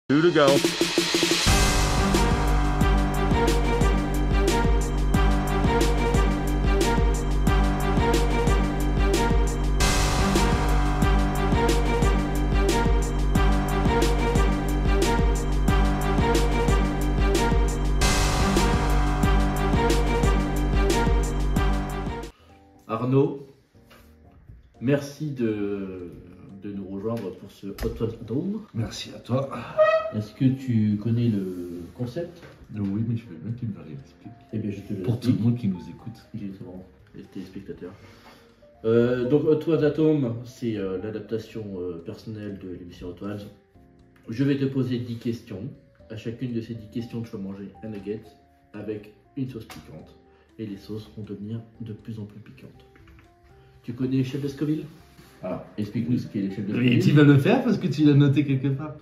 Two to go. Arnaud, merci de nous rejoindre pour ce Hot Ones Dome. Merci à toi. Est-ce que tu connais le concept? Oui, mais je veux bien que tu me l'expliques. Eh bien, je te le Pour tout le monde qui nous écoute. Exactement, les téléspectateurs. Donc, Hot Ones Dome, c'est l'adaptation personnelle de l'émission Hot Ones. Je vais te poser 10 questions. À chacune de ces 10 questions, tu vas manger un nugget avec une sauce piquante. Et les sauces vont devenir de plus en plus piquantes. Tu connais l'échelle de Scoville? Alors, explique-nous ce qu'est l'échelle de Scoville. Et tu vas le faire parce que tu l'as noté quelque part.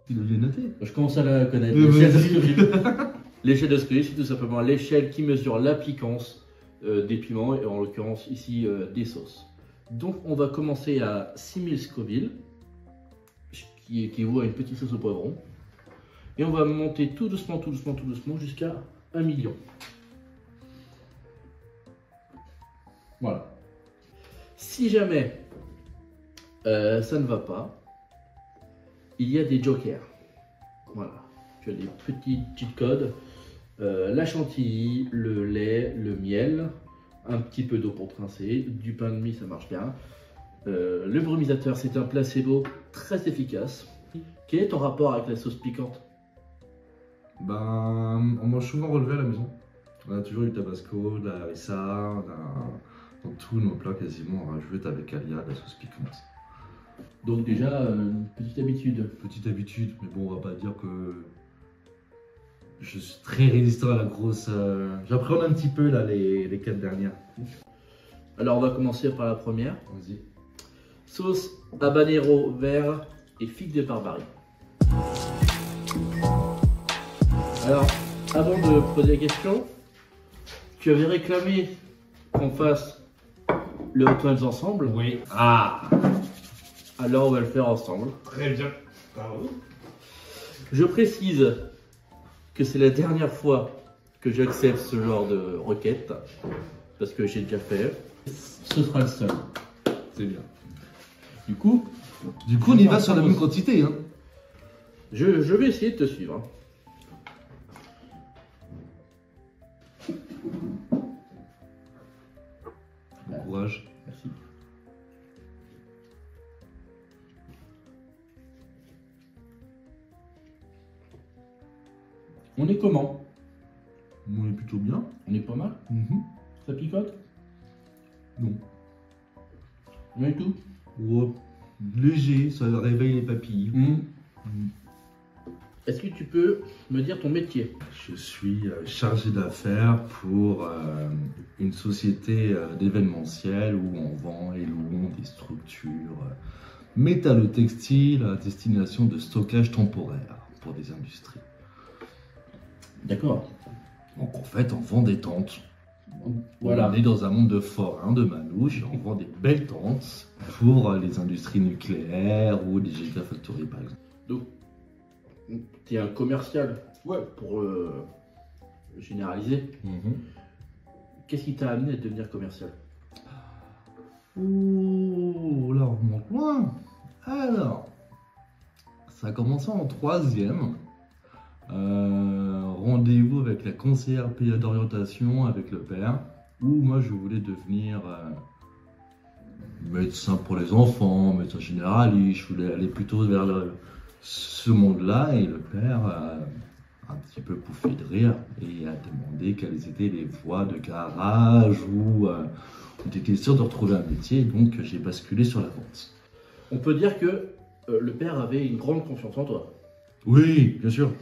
Tu l'as noté. Je commence à la connaître. L'échelle de Scoville. L'échelle de Scoville, c'est tout simplement l'échelle qui mesure la piquance des piments, et en l'occurrence ici des sauces. Donc on va commencer à 6000 Scoville, qui équivaut à une petite sauce au poivron. Et on va monter tout doucement jusqu'à 1 million. Voilà. Si jamais ça ne va pas, il y a des jokers. Voilà. Tu as des petits cheat codes. La chantilly, le lait, le miel, un petit peu d'eau pour trincer, du pain de mie, ça marche bien. Le brumisateur, c'est un placebo très efficace. Quel est ton rapport avec la sauce piquante? Ben, on mange souvent relevé à la maison. On a toujours du tabasco, de la harissa, dans tous nos plats quasiment on rajoute avec alia de la sauce piquante. Donc déjà, une petite habitude. Petite habitude, mais bon, on va pas dire que je suis très résistant à la grosse... J'appréhende un petit peu là les 4 dernières. Alors on va commencer par la première. Vas-y. Sauce habanero vert et figue de Barbarie. Alors, avant de poser la question, tu avais réclamé qu'on fasse le Hot Ones ensemble. Oui. Ah, Alors on va le faire ensemble. très bien. Bravo. Je précise que c'est la dernière fois que j'accepte ce genre de requête, parce que j'ai déjà fait. Ce sera le seul. C'est bien. Du coup, On y va sur la même quantité. Hein. je vais essayer de te suivre. Hein. Bon courage. Merci. On est comment? On est plutôt bien. On est pas mal? Ça picote? Non. Rien du tout? Oh, léger, ça réveille les papilles. Est-ce que tu peux me dire ton métier? Je suis chargé d'affaires pour une société d'événementiel où on vend et loue des structures métallo-textiles à destination de stockage temporaire pour des industries. D'accord. Donc en fait, on vend des tentes. Voilà. On est dans un monde de forains, de manouches, et on vend des belles tentes pour les industries nucléaires ou des gigafactories par exemple. Donc, tu es un commercial. Ouais. Pour généraliser. Qu'est-ce qui t'a amené à devenir commercial? Ouh, là on remonte loin. Alors, ça a commencé en 3e. Rendez-vous avec la conseillère d'orientation avec le père, où moi je voulais devenir médecin pour les enfants, médecin généraliste, je voulais aller plutôt vers ce monde-là, et le père a un petit peu pouffé de rire et a demandé quelles étaient les voies de garage ou des questions de retrouver un métier, donc j'ai basculé sur la vente. On peut dire que le père avait une grande confiance en toi. Oui, bien sûr.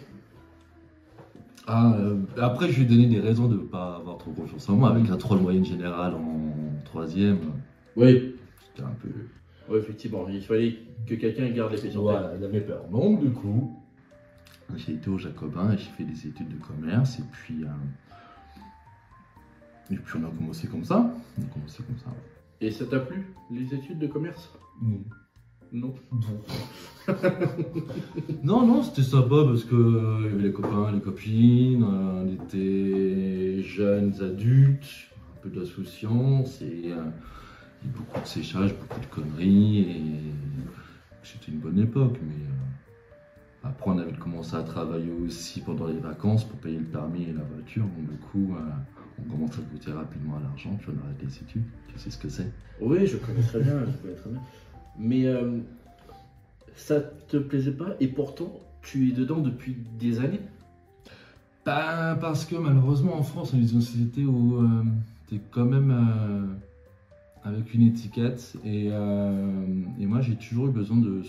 Après, je lui ai donné des raisons de ne pas avoir trop confiance en moi, avec un 3 de moyenne générale en 3e. Oui. C'était un peu... Oui, effectivement, il fallait que quelqu'un garde les pieds sur terre. Voilà, il avait peur. Donc, du coup, j'ai été au Jacobin et j'ai fait des études de commerce, et puis on a commencé comme ça. Et ça t'a plu, les études de commerce? Non. Non. Non, non, c'était sympa parce que il y avait les copains, les copines, on était jeunes adultes, un peu d'insouciance et il y a beaucoup de séchage, beaucoup de conneries et c'était une bonne époque. Mais après, on avait commencé à travailler aussi pendant les vacances pour payer le permis et la voiture. Donc du coup, on commence à goûter rapidement à l'argent, puis on arrête les études. Tu sais ce que c'est? Oui, je connais très bien, je connais très bien. Mais ça te plaisait pas et pourtant tu es dedans depuis des années. Bah, parce que malheureusement en France, on est dans une société où t'es quand même avec une étiquette et moi j'ai toujours eu besoin de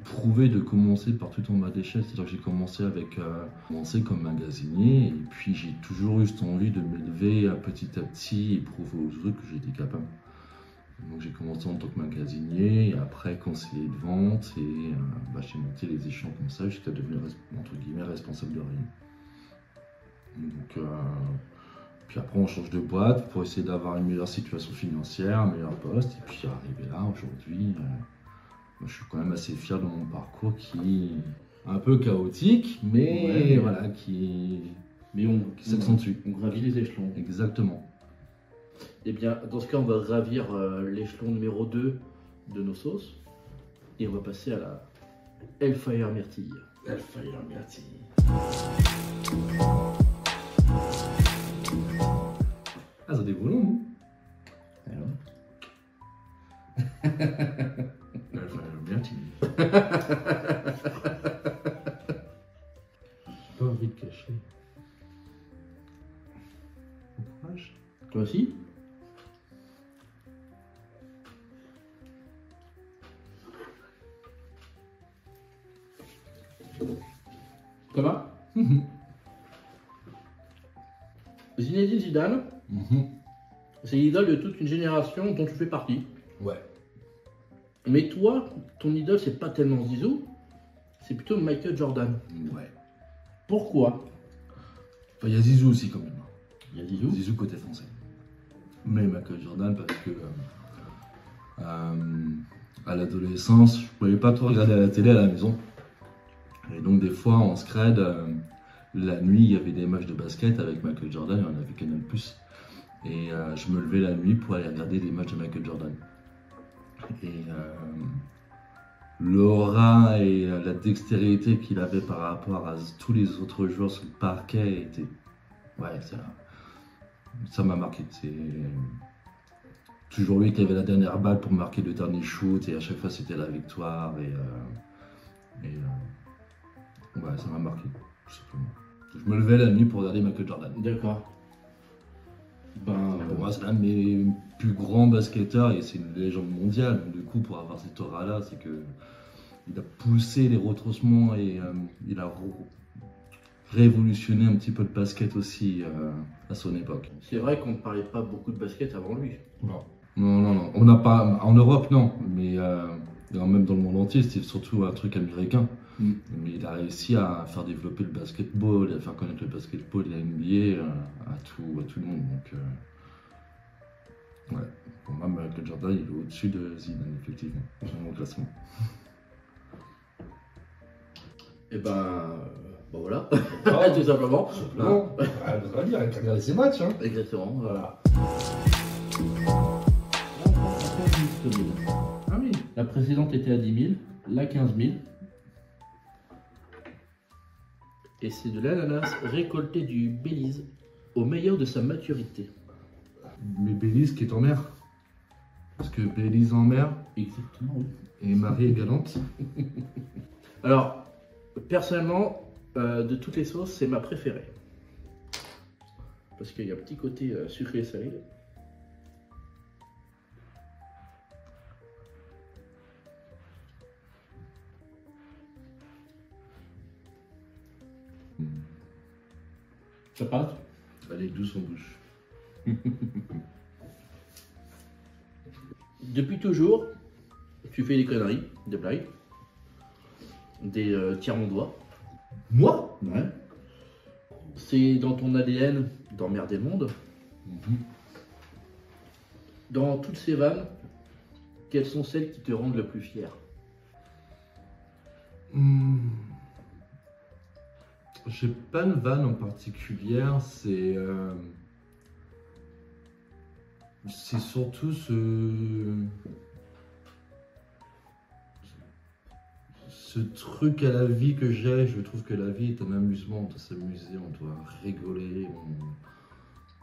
prouver, de commencer par tout en bas d'échelle. C'est-à-dire que j'ai commencé comme magasinier et puis j'ai toujours eu cette envie de m'élever petit à petit et prouver aux autres que j'étais capable. Donc j'ai commencé en tant que magasinier et après conseiller de vente et j'ai monté les échelons comme ça jusqu'à devenir entre guillemets responsable de rayon. Donc, puis après on change de boîte pour essayer d'avoir une meilleure situation financière, un meilleur poste et puis arriver là aujourd'hui. Je suis quand même assez fier de mon parcours qui est un peu chaotique mais voilà qui s'accentue. On gravit les échelons. Exactement. Eh bien, dans ce cas, on va gravir l'échelon numéro 2 de nos sauces et on va passer à la Hellfire Myrtille. Hellfire Myrtille. Ah, ça déboule, non? Hellfire Myrtille. J'ai pas envie de cacher. Bon courage. Toi aussi? Ça va? Zinedine Zidane, c'est l'idole de toute une génération dont tu fais partie. Ouais. Mais toi, ton idole, c'est pas tellement Zizou, c'est plutôt Michael Jordan. Ouais. Pourquoi? Enfin, il y a Zizou aussi quand même. Il y a Zizou. Zizou côté français. Mais Michael Jordan parce que à l'adolescence, je pouvais pas trop regarder à la télé à la maison. Et donc des fois en scred, la nuit il y avait des matchs de basket avec Michael Jordan et on avait Canal+. Et je me levais la nuit pour aller regarder des matchs de Michael Jordan. Et l'aura et la dextérité qu'il avait par rapport à tous les autres joueurs sur le parquet était... Ouais, ça m'a marqué. C'est toujours lui qui avait la dernière balle pour marquer le dernier shoot et à chaque fois c'était la victoire ouais, ça m'a marqué, tout simplement. Je me levais la nuit pour regarder Michael Jordan. D'accord. Pour moi, c'est l'un de mes plus grands basketteurs et c'est une légende mondiale. Donc, du coup, pour avoir cette aura-là, c'est que il a poussé les retroussements et il a révolutionné un petit peu le basket aussi à son époque. C'est vrai qu'on ne parlait pas beaucoup de basket avant lui. Non. Non. On n'a pas. En Europe, non. Mais même dans le monde entier, c'était surtout un truc américain. Mais il a réussi à faire développer le basketball, à faire connaître le basketball et la NBA à tout le monde. Donc, ouais, pour moi, Michael Jordan, il est au-dessus de Zidane, effectivement, dans mon classement. Et voilà, tout simplement. Non, on va dire, avec regarder ses matchs. Hein. Exactement, voilà. Ah oui, la précédente était à 10 000, la 15 000. Et c'est de l'ananas récolté du Belize au meilleur de sa maturité. Mais Belize qui est en mer. Parce que Belize en mer. Exactement, oui. Et Marie est galante. Alors, personnellement, de toutes les sauces, c'est ma préférée. Parce qu'il y a un petit côté sucré et salé. Ça passe? Elle est douce en bouche. Depuis toujours, tu fais des conneries, des blagues, des tiers-mon-doigt. Moi? Ouais. C'est dans ton ADN d'emmerder le monde. Dans toutes ces vannes, quelles sont celles qui te rendent le plus fier? J'ai pas une vanne en particulier, c'est surtout ce truc à la vie que j'ai. Je trouve que la vie est un amusement, on doit s'amuser, on doit rigoler,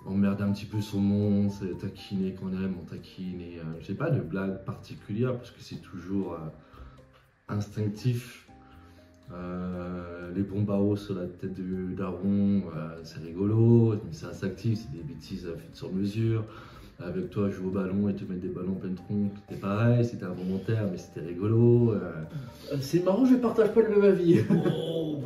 on emmerde un petit peu son monde, c'est taquiner qu'on aime, on taquine. Et j'ai pas de blague particulière parce que c'est toujours instinctif. Les bombes sur la tête de daron, c'est rigolo, mais c'est instinctif, c'est des bêtises faites sur mesure. Avec toi, jouer au ballon et te mettre des ballons plein de tronc, c'était pareil, c'était involontaire, mais c'était rigolo. C'est marrant, je partage pas le même avis. Oh.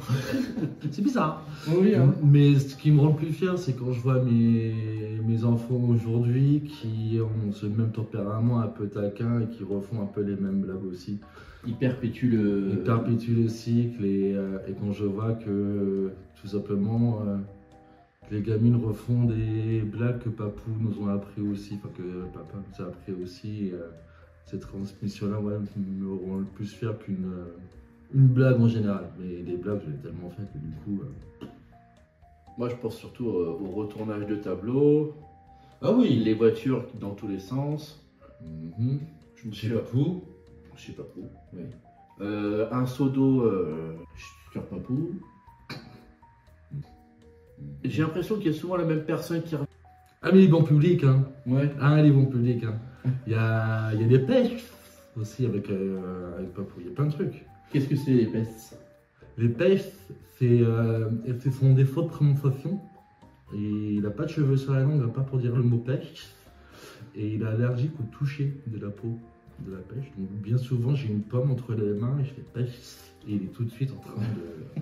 C'est bizarre. Oui, hein. Mais ce qui me rend le plus fier, c'est quand je vois mes enfants aujourd'hui qui ont ce même tempérament un peu taquin et qui refont un peu les mêmes blagues aussi. Ils perpétuent le... Ils perpétuent le cycle et quand je vois que tout simplement les gamines refont des blagues que papou nous ont appris aussi, enfin que papa nous a appris aussi, et, cette transmission-là ouais, me rend le plus fier qu'une blague en général. Mais des blagues, je l'ai tellement fait que du coup... Moi, je pense surtout au retournage de tableau. Ah oui. Les voitures dans tous les sens. Chez papou. Chez papou, oui. Un seau d'eau sur papou. J'ai l'impression qu'il y a souvent la même personne qui... Ah mais les bons publics, hein. Ouais. Ah les bons publics, hein. Il y a des pêches aussi avec papou, il y a plein de trucs. Qu'est-ce que c'est les pestes? Les pêches, ce sont des fautes de prononciation. Et il n'a pas de cheveux sur la langue, pas pour dire le mot pêche. Et il est allergique au toucher de la peau de la pêche. Donc bien souvent j'ai une pomme entre les mains et je fais pêche. Et il est tout de suite en train de...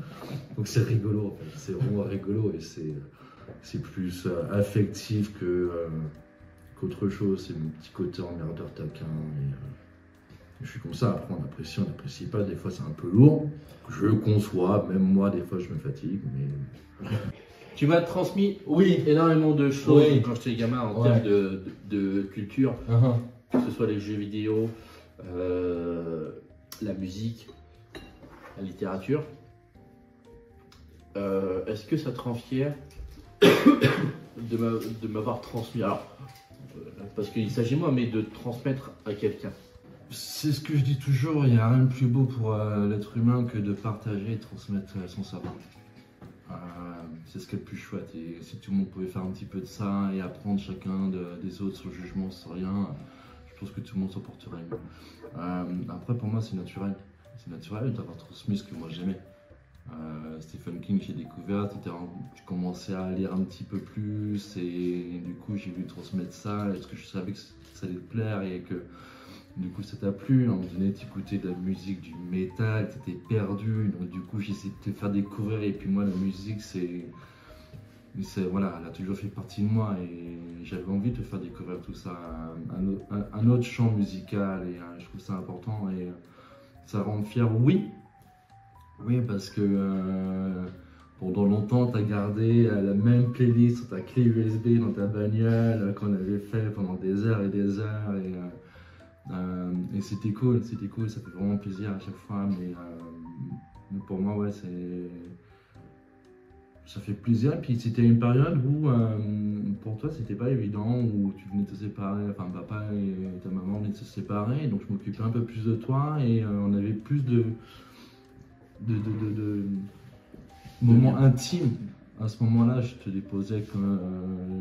Donc c'est rigolo en fait, c'est vraiment rigolo et c'est plus affectif qu'autre chose. C'est mon petit côté emmerdeur taquin. Et, je suis comme ça, après on n'apprécie pas, des fois c'est un peu lourd. Je le conçois, même moi des fois je me fatigue, mais... Tu m'as transmis énormément de choses quand j'étais gamin en termes de culture, que ce soit les jeux vidéo, la musique, la littérature. Est-ce que ça te rend fier de m'avoir transmis? Alors, parce qu'il s'agit moi, mais de transmettre à quelqu'un. C'est ce que je dis toujours, il n'y a rien de plus beau pour l'être humain que de partager et de transmettre son savoir. C'est ce qui est le plus chouette. Et si tout le monde pouvait faire un petit peu de ça et apprendre chacun des autres sans jugement, sans rien, je pense que tout le monde s'en porterait mieux. Après, pour moi, c'est naturel. C'est naturel d'avoir transmis ce que moi j'aimais. Stephen King, j'ai découvert, j'ai commencé à lire un petit peu plus et du coup j'ai voulu transmettre ça parce que je savais que ça allait te plaire et que du coup ça t'a plu. À un moment donné, t'écoutais de la musique, du métal, t'étais perdu, donc du coup j'ai essayé de te faire découvrir et puis moi la musique voilà, elle a toujours fait partie de moi et j'avais envie de te faire découvrir tout ça, un autre champ musical et je trouve ça important et ça rend fier, oui, parce que pendant longtemps, tu as gardé la même playlist sur ta clé USB dans ta bagnole qu'on avait fait pendant des heures et des heures. Et c'était cool, ça fait vraiment plaisir à chaque fois. Mais pour moi, ouais, ça fait plaisir. Et puis c'était une période où pour toi, c'était pas évident, où tu venais de te séparer, enfin papa et ta maman venaient de se séparer. Donc je m'occupais un peu plus de toi et on avait plus de moments intimes. À ce moment-là, je te déposais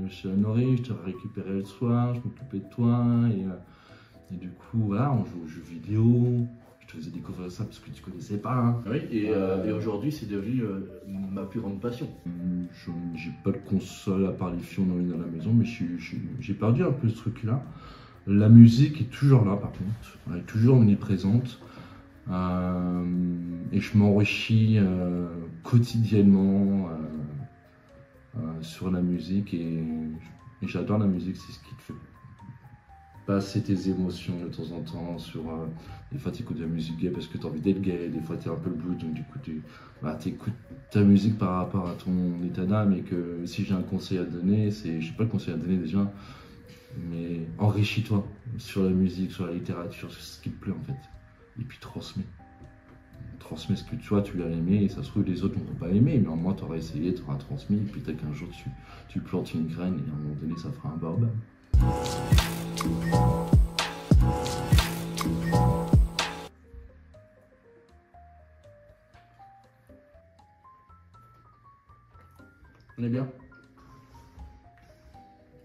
chez Honoré, je te récupérais le soir, je m'occupais de toi et du coup, voilà, on joue aux jeux vidéo. Je te faisais découvrir ça parce que tu connaissais pas. Hein. Oui, et aujourd'hui, c'est devenu ma plus grande passion. J'ai pas de console à part les filles, on en a dans la maison, mais j'ai perdu un peu ce truc-là. La musique est toujours là, par contre, elle est toujours omniprésente. Et je m'enrichis quotidiennement sur la musique et j'adore la musique, c'est ce qui te fait passer tes émotions de temps en temps des fois tu écoutes de la musique gay parce que tu as envie d'être gay, des fois tu es un peu le blues donc du coup tu écoutes ta musique par rapport à ton état d'âme et que si j'ai un conseil à donner, je sais pas le conseil à donner déjà, mais enrichis-toi sur la musique, sur la littérature, sur ce qui te plaît en fait. Et puis transmets. transmets ce que toi tu as aimé, et ça se trouve les autres n'ont pas aimé, mais au moins tu auras essayé, tu auras transmis, et puis peut-être qu'un jour tu plantes une graine, et à un moment donné ça fera un baobab. On est bien?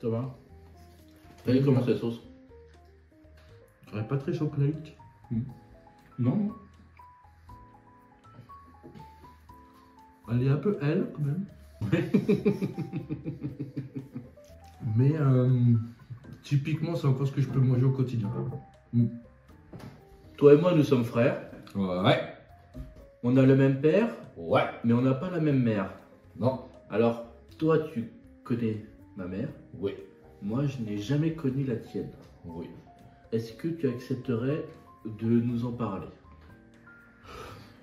Ça va? Elle est comment cette sauce? Elle est pas très chocolatée. Non? Elle est un peu elle quand même. Mais typiquement c'est encore ce que je peux manger au quotidien. Toi et moi nous sommes frères. Ouais. On a le même père, Ouais. mais on n'a pas la même mère. Non. Alors, toi tu connais ma mère. Oui. Moi je n'ai jamais connu la tienne. Oui. Est-ce que tu accepterais de nous en parler?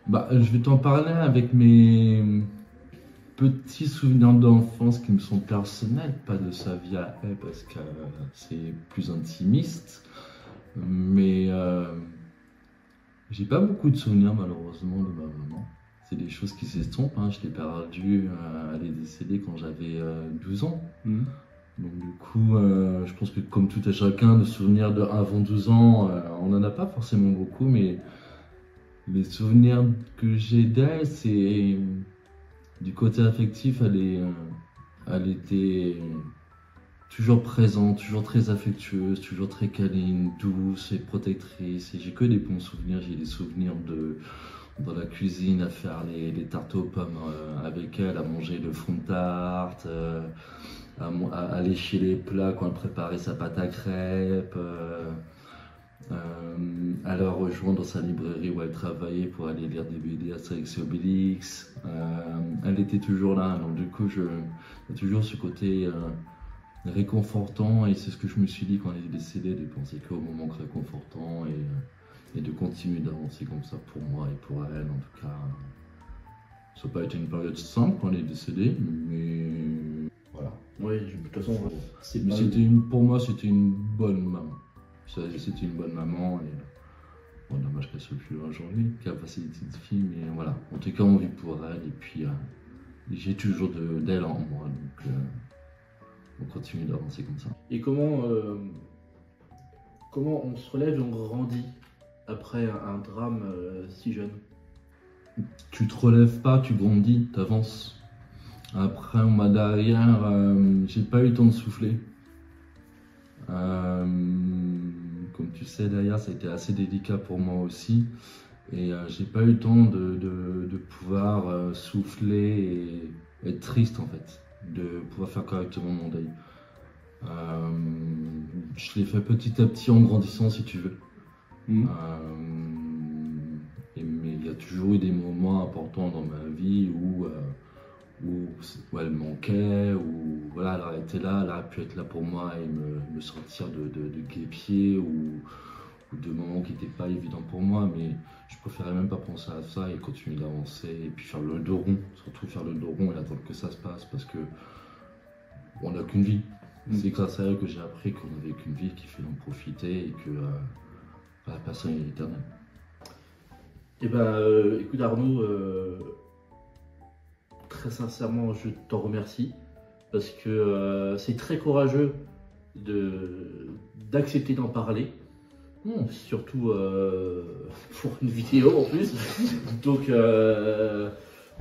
Bah, je vais t'en parler avec mes petits souvenirs d'enfance qui me sont personnels, pas de sa vie à elle parce que c'est plus intimiste. Mais j'ai pas beaucoup de souvenirs malheureusement de ma maman. C'est des choses qui s'estompent, hein. Je l'ai perdu, elle est décédée quand j'avais 12 ans. Donc du coup, je pense que comme tout à chacun, de souvenirs de avant 12 ans, on n'en a pas forcément beaucoup, mais les souvenirs que j'ai d'elle, c'est du côté affectif, elle était toujours présente, toujours très affectueuse, toujours très câline, douce et protectrice. Et j'ai que des bons souvenirs. J'ai des souvenirs dans la cuisine à faire les tartes aux pommes avec elle, à manger le fond de tarte, à lécher les plats quand elle préparait sa pâte à crêpes. À la rejoindre dans sa librairie où elle travaillait pour aller lire des BD Astérix et Obélix. Elle était toujours là, donc du coup il y a toujours ce côté réconfortant, et c'est ce que je me suis dit quand elle est décédée, de penser qu'au moment réconfortant et de continuer d'avancer comme ça pour moi et pour elle en tout cas. Ça n'a pas été une période simple quand elle est décédée, mais voilà. Oui, de toute façon, Pour moi c'était une bonne maman. C'était une bonne maman, et bon, dommage qu'elle soit plus là aujourd'hui, qu'elle a passé des petites filles, mais voilà. En tout cas, on vit pour elle, et puis j'ai toujours d'elle en moi, donc on continue d'avancer comme ça. Et comment on se relève et on grandit après un drame si jeune? Tu te relèves pas, tu grandis, t'avances. Après, moi derrière, j'ai pas eu le temps de souffler. Comme tu sais, derrière, ça a été assez délicat pour moi aussi. Et j'ai pas eu le temps de pouvoir souffler et être triste en fait. De pouvoir faire correctement mon deuil. Je l'ai fait petit à petit en grandissant, si tu veux. Mais il y a toujours eu des moments importants dans ma vie où elle manquait, où voilà, elle aurait été là, elle aurait pu être là pour moi et me sortir de guêpier ou de moments qui n'étaient pas évidents pour moi, mais je préférais même pas penser à ça et continuer d'avancer et puis faire le dos rond, surtout faire le dos rond et attendre que ça se passe, parce que on n'a qu'une vie. C'est grâce à elle que j'ai appris qu'on n'avait qu'une vie, qu'il fallait en profiter et que la personne est éternelle. Eh ben, écoute Arnaud, très sincèrement, je t'en remercie parce que c'est très courageux d'accepter d'en parler, surtout pour une vidéo en plus. Donc,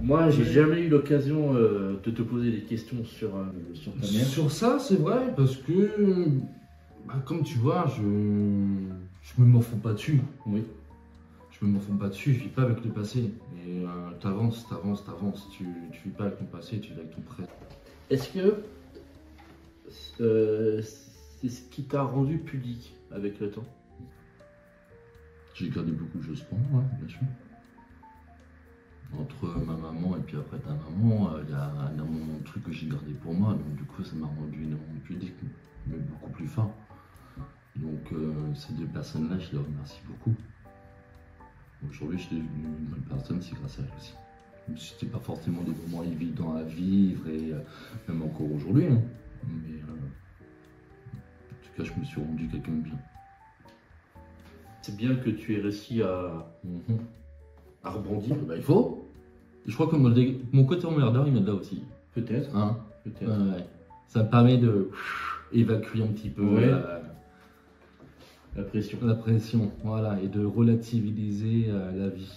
moi, j'ai jamais eu l'occasion de te poser des questions sur ta mère. Sur ça, c'est vrai, parce que, comme tu vois, je me morfonds pas dessus. Oui. Je me morfonds pas dessus, je vis pas avec le passé. Et t'avances. Tu vis pas avec ton passé, tu vis avec ton présent. Est-ce que c'est ce qui t'a rendu pudique avec le temps? J'ai gardé beaucoup de choses pour moi, bien sûr. Entre ma maman et puis après ta maman, il y a énormément de trucs que j'ai gardé pour moi. Donc du coup, ça m'a rendu énormément pudique, mais beaucoup plus fort. Donc ces deux personnes-là, je les remercie beaucoup. Aujourd'hui, je suis devenu une bonne personne, c'est grâce à elle aussi. Même si c'était pas forcément des moments évidents à vivre, et même encore aujourd'hui. Hein. Mais en tout cas, je me suis rendu quelqu'un de bien. C'est bien que tu aies réussi à rebondir. Bah, il faut. Je crois que mon côté emmerdeur, il vient de là aussi. Peut-être. Hein? Peut-être. Ouais. Ça me permet de évacuer un petit peu Ouais. La pression. la pression, voilà, et de relativiser la vie.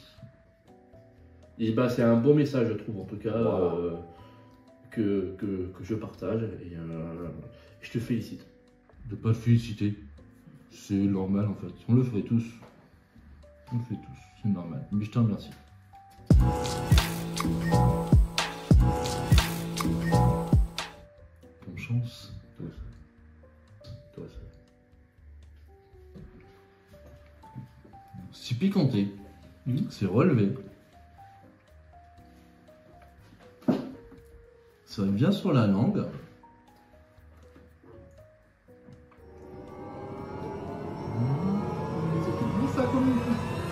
Et bah, c'est un bon message, je trouve, en tout cas, Wow. que je partage. Et je te félicite. De pas te féliciter, c'est normal en fait. On le ferait tous. On le fait tous, c'est normal. Mais je te remercie. Bonne chance. Toi, C'est piquanté. Mhm. C'est relevé. Ça vient sur la langue.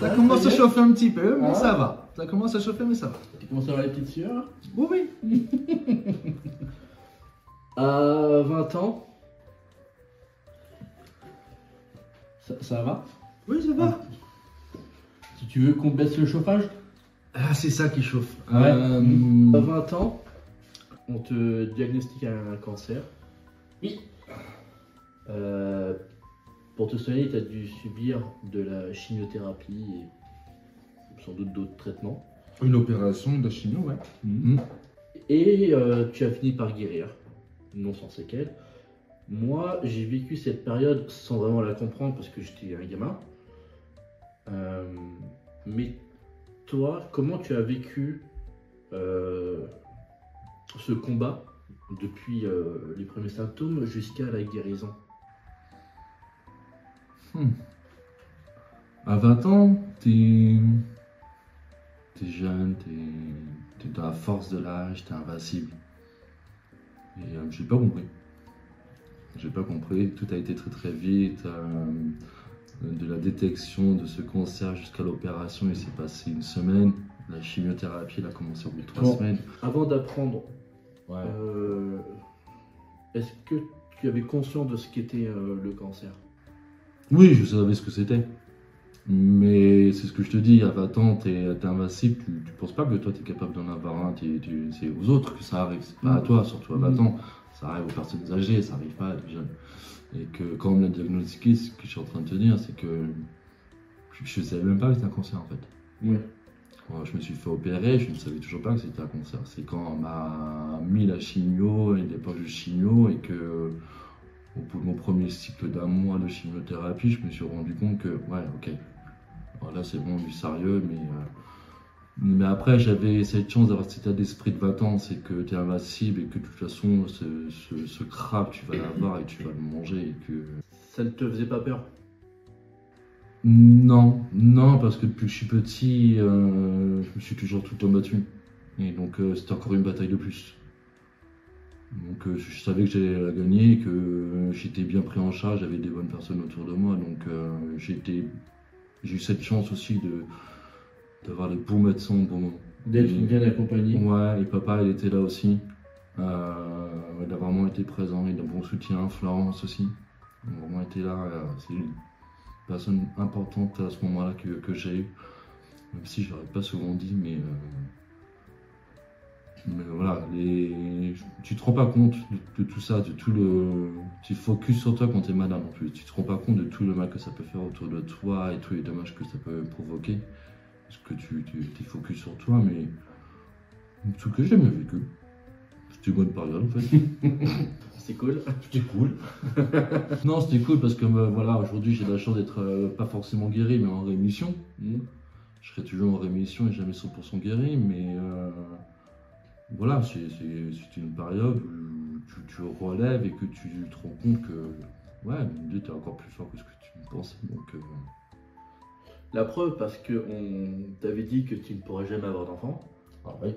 Ça commence à chauffer un petit peu, mais Ah. ça va. Ça commence à chauffer, mais ça va. Tu commences à avoir les petites sueurs. Oui, oui. À 20 ans, ça va. Oui, ça va. Si tu veux qu'on baisse le chauffage, Ah, c'est ça qui chauffe. Ouais. à 20 ans, on te diagnostique un cancer. Oui. Pour te soigner, tu as dû subir de la chimiothérapie et sans doute d'autres traitements. Une opération de chimio, ouais. Et tu as fini par guérir, non sans séquelles. Moi, j'ai vécu cette période sans vraiment la comprendre parce que j'étais un gamin. Mais toi, comment tu as vécu ce combat depuis les premiers symptômes jusqu'à la guérison? À 20 ans, t'es jeune, t'es dans la force de l'âge, t'es invincible. Et j'ai pas compris. J'ai pas compris, tout a été très très vite. De la détection de ce cancer jusqu'à l'opération, il s'est passé une semaine. La chimiothérapie, elle a commencé au bout de 3 Bon. semaines. Avant d'apprendre, Ouais. est-ce que tu avais conscience de ce qu'était le cancer? Oui, je savais ce que c'était. Mais c'est ce que je te dis, à 20 ans, t'es invincible, tu penses pas que toi t'es capable d'en avoir un, c'est aux autres que ça arrive, c'est pas à toi, surtout à 20 ans. Ça arrive aux personnes âgées, ça arrive pas à des jeunes. Et que quand on me l'a diagnostiqué, ce que je suis en train de te dire, c'est que je savais même pas que c'était un cancer en fait. Oui. Quand je me suis fait opérer, je ne savais toujours pas que c'était un cancer. C'est quand on m'a mis la chimio et des poches de chimio et que au bout de mon premier cycle d'un mois de chimiothérapie, je me suis rendu compte que, ouais, ok, alors là c'est bon, du sérieux, mais après j'avais cette chance d'avoir cet état d'esprit de 20 ans, c'est que tu es invincible et que de toute façon ce crabe tu vas l'avoir et tu vas le manger et que... Ça ne te faisait pas peur? Non, non, parce que depuis que je suis petit, je me suis toujours tout le temps battu. Et donc c'était encore une bataille de plus. Donc je savais que j'allais la gagner, que j'étais bien pris en charge, j'avais des bonnes personnes autour de moi. Donc j'ai eu cette chance aussi d'avoir les bons médecins au bon moment. D'être Et- bien accompagné? Ouais, et papa il était là aussi. Il a vraiment été présent, il a un bon soutien. Florence aussi, ils ont vraiment été là. C'est une personne importante à ce moment-là que j'ai eu. Même si je l'aurais pas souvent dit, mais voilà, tu te rends pas compte de tout ça, de tout le. Tu focuses sur toi quand tu es malade en plus. Tu te rends pas compte de tout le mal que ça peut faire autour de toi et tous les dommages que ça peut provoquer. Parce que tu t'es focus sur toi, mais tout que j'ai bien vécu. C'était une bonne période en fait. C'est cool. C'était cool. Non, c'était cool parce que voilà, aujourd'hui j'ai la chance d'être pas forcément guéri, mais en rémission. Je serai toujours en rémission et jamais 100% guéri, mais voilà, c'est une période où tu relèves et que tu te rends compte que, ouais, mon Dieu, t'es encore plus fort que ce que tu pensais. Donc, La preuve, parce qu'on t'avait dit que tu ne pourrais jamais avoir d'enfant. ah ouais.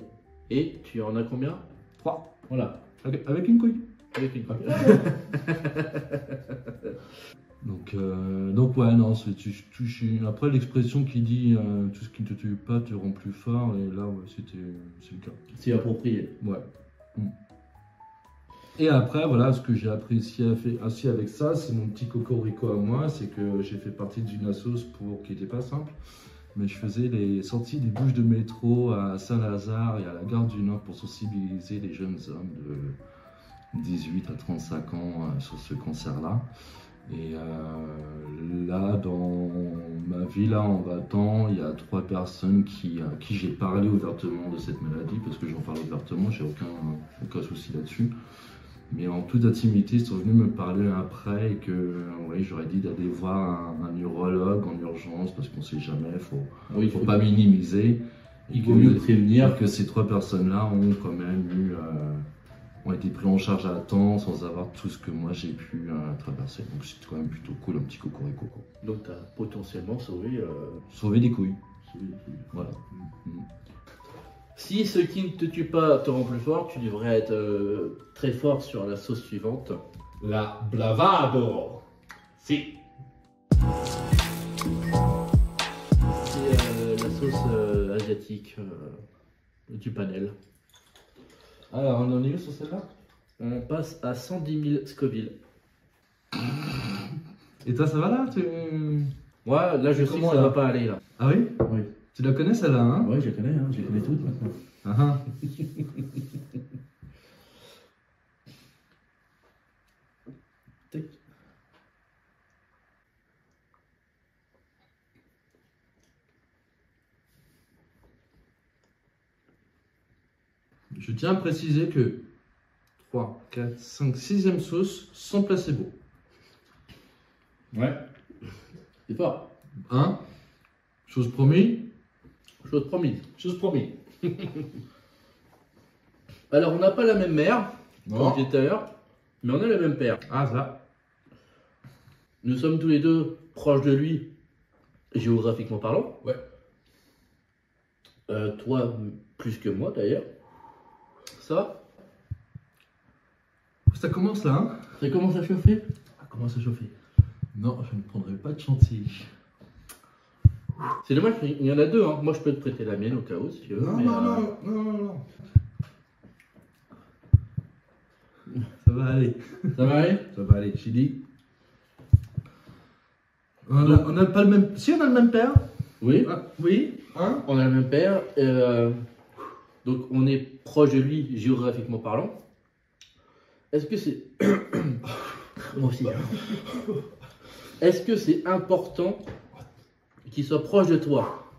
Et tu en as combien? 3. Voilà. Avec une couille. Avec une couille. Donc ouais, non, après l'expression qui dit tout ce qui ne te tue pas te rend plus fort, et là, ouais, c'est le cas. C'est approprié. Ouais. Et après, voilà, ce que j'ai apprécié aussi avec ça, c'est mon petit cocorico à moi, c'est que j'ai fait partie d'une assoce qui n'était pas simple, mais je faisais les sorties des bouches de métro à Saint-Lazare et à la gare du Nord pour sensibiliser les jeunes hommes de 18 à 35 ans sur ce cancer-là. Et là, dans ma villa en Vatan, il y a 3 personnes à qui j'ai parlé ouvertement de cette maladie, parce que j'en parle ouvertement, j'ai aucun souci là-dessus. Mais en toute intimité, ils sont venus me parler après et que oui, j'aurais dit d'aller voir un neurologue en urgence, parce qu'on ne sait jamais, il ne faut pas minimiser. Il vaut mieux prévenir. Que ces 3 personnes-là ont quand même ont été pris en charge à temps sans avoir tout ce que moi j'ai pu traverser. Donc c'est quand même plutôt cool, un petit cocorico. Donc tu as potentiellement sauvé... Sauver des couilles. sauvé des couilles. Voilà. Si ce qui ne te tue pas te rend plus fort, tu devrais être très fort sur la sauce suivante. La bravado. Si. C'est la sauce asiatique du panel. Alors, on en est où sur celle-là? On passe à 110 000 Scoville. Et toi, ça va là Ouais, là je sais que Comment, ça là va pas aller là. Ah oui? Oui, Tu la connais celle-là, hein? ouais, je les connais toutes maintenant. Ah ah. Tac. Je tiens à préciser que 3, 4, 5, 6e sauce sans placebo. Ouais. C'est fort. Hein? Chose promise? Chose promise. Chose promis. Alors on n'a pas la même mère, Non. comme je disais tout à l'heure, mais on a le même père. Ah ça. Nous sommes tous les deux proches de lui, géographiquement parlant. Ouais. Toi, plus que moi d'ailleurs. Ça va? Ça commence là, hein? Ça commence à chauffer? Ça commence à chauffer. Non, je ne prendrai pas de chantilly. C'est dommage, il y en a 2. Hein. Moi je peux te prêter la mienne au cas où si tu veux. Non, mais, non. Ça va aller. Ça va aller? Ça va aller, j'ai dit. On n'a pas le même. Si, on a le même père. Oui. Ah, oui. Hein? On a le même père. Donc on est proche de lui géographiquement parlant. Est-ce que c'est... Moi aussi. Est-ce que c'est important qu'il soit proche de toi?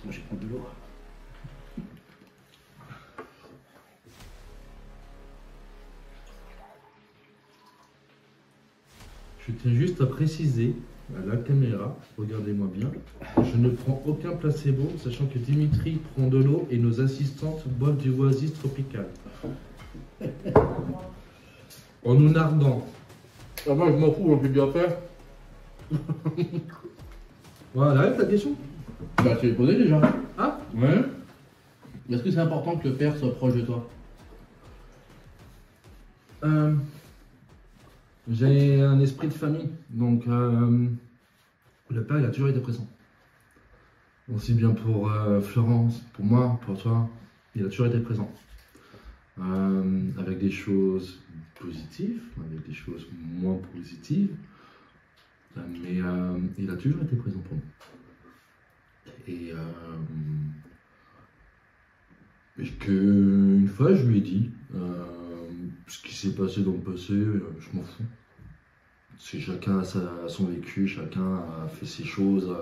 Moi je vais prendre de l'eau. Je tiens juste à préciser à la caméra, regardez-moi bien, je ne prends aucun placebo, sachant que Dimitri prend de l'eau et nos assistantes boivent du oasis tropical. En nous nardant. Ah, moi je m'en fous, on peut bien faire. Voilà, ta question? Bah tu l'as posé déjà. Ah? Ouais. Est-ce que c'est important que le père soit proche de toi? J'ai un esprit de famille, donc le père il a toujours été présent. Aussi bien pour Florence, pour moi, pour toi, il a toujours été présent. Avec des choses positives, avec des choses moins positives, mais il a toujours été présent pour nous. Et une fois je lui ai dit, ce qui s'est passé dans le passé, je m'en fous. C'est chacun a son vécu, chacun a fait ses choses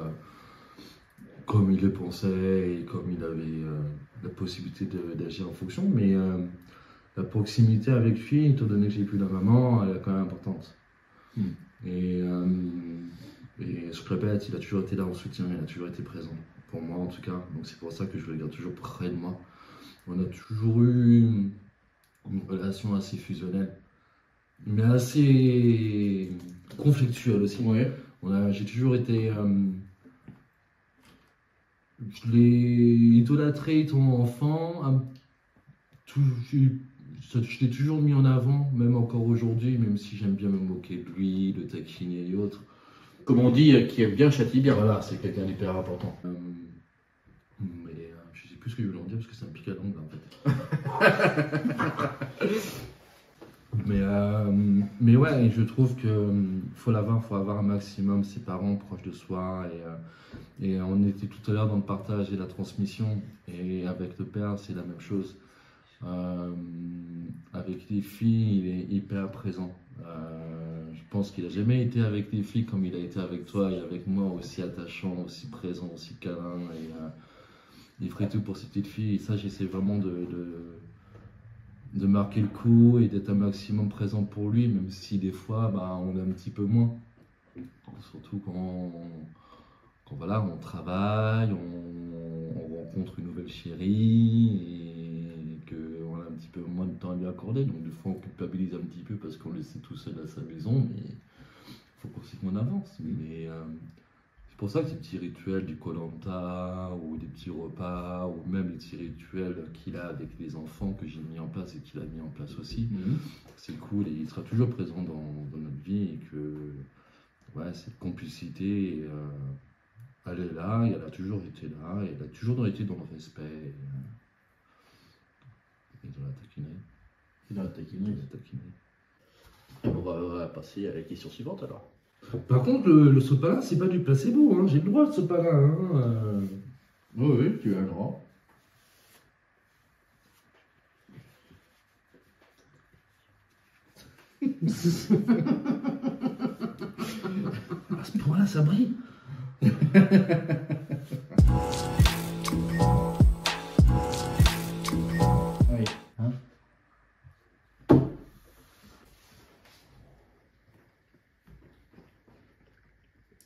comme il le pensait et comme il avait la possibilité d'agir en fonction. Mais la proximité avec lui, étant donné que j'ai plus la maman, elle est quand même importante. Et je répète, il a toujours été là en soutien, il a toujours été présent. Pour moi en tout cas. Donc c'est pour ça que je le garde toujours près de moi. On a toujours eu une relation assez fusionnelle, mais assez conflictuelle aussi. Ouais. J'ai toujours été... je l'ai idolâtré étant enfant. Je l'ai toujours mis en avant, même encore aujourd'hui, même si j'aime bien me moquer de lui, le taquiner et autres. Comme on dit, qui aime bien châtie bien. Voilà, c'est quelqu'un d'hyper important. Mais je sais plus ce que je voulais en dire parce que ça me pique à l'ongle en fait. Mais ouais, et je trouve que faut avoir un maximum ses parents proches de soi. Et on était tout à l'heure dans le partage et la transmission. Et avec le père, c'est la même chose. Avec les filles, il est hyper présent. Je pense qu'il a jamais été avec les filles comme il a été avec toi et avec moi, aussi attachant, aussi présent, aussi câlin. Et il ferait tout pour ses petites filles. Et ça, j'essaie vraiment de marquer le coup et d'être un maximum présent pour lui, même si des fois, bah, on est un petit peu moins. Surtout quand voilà, on travaille, on rencontre une nouvelle chérie et qu'on a un petit peu moins de temps à lui accorder. Donc des fois on culpabilise un petit peu parce qu'on le laisse tout seul à sa maison, mais il faut aussi qu'on avance. Mais c'est pour ça que ces petits rituels du koh ou des petits repas ou même les petits rituels qu'il a avec les enfants que j'ai mis en place et qu'il a mis en place aussi, c'est cool et il sera toujours présent dans notre vie et que ouais, cette complicité, elle est là, et elle a toujours été là, et elle a toujours été dans le respect et dans la taquinerie. Et dans la taquinerie. On va passer à la question suivante alors. Par contre, le sopalin, c'est pas du placebo, hein. J'ai le droit de sopalin. Hein. Oui, tu as le droit. À ce point-là, ça brille. Oui. Hein?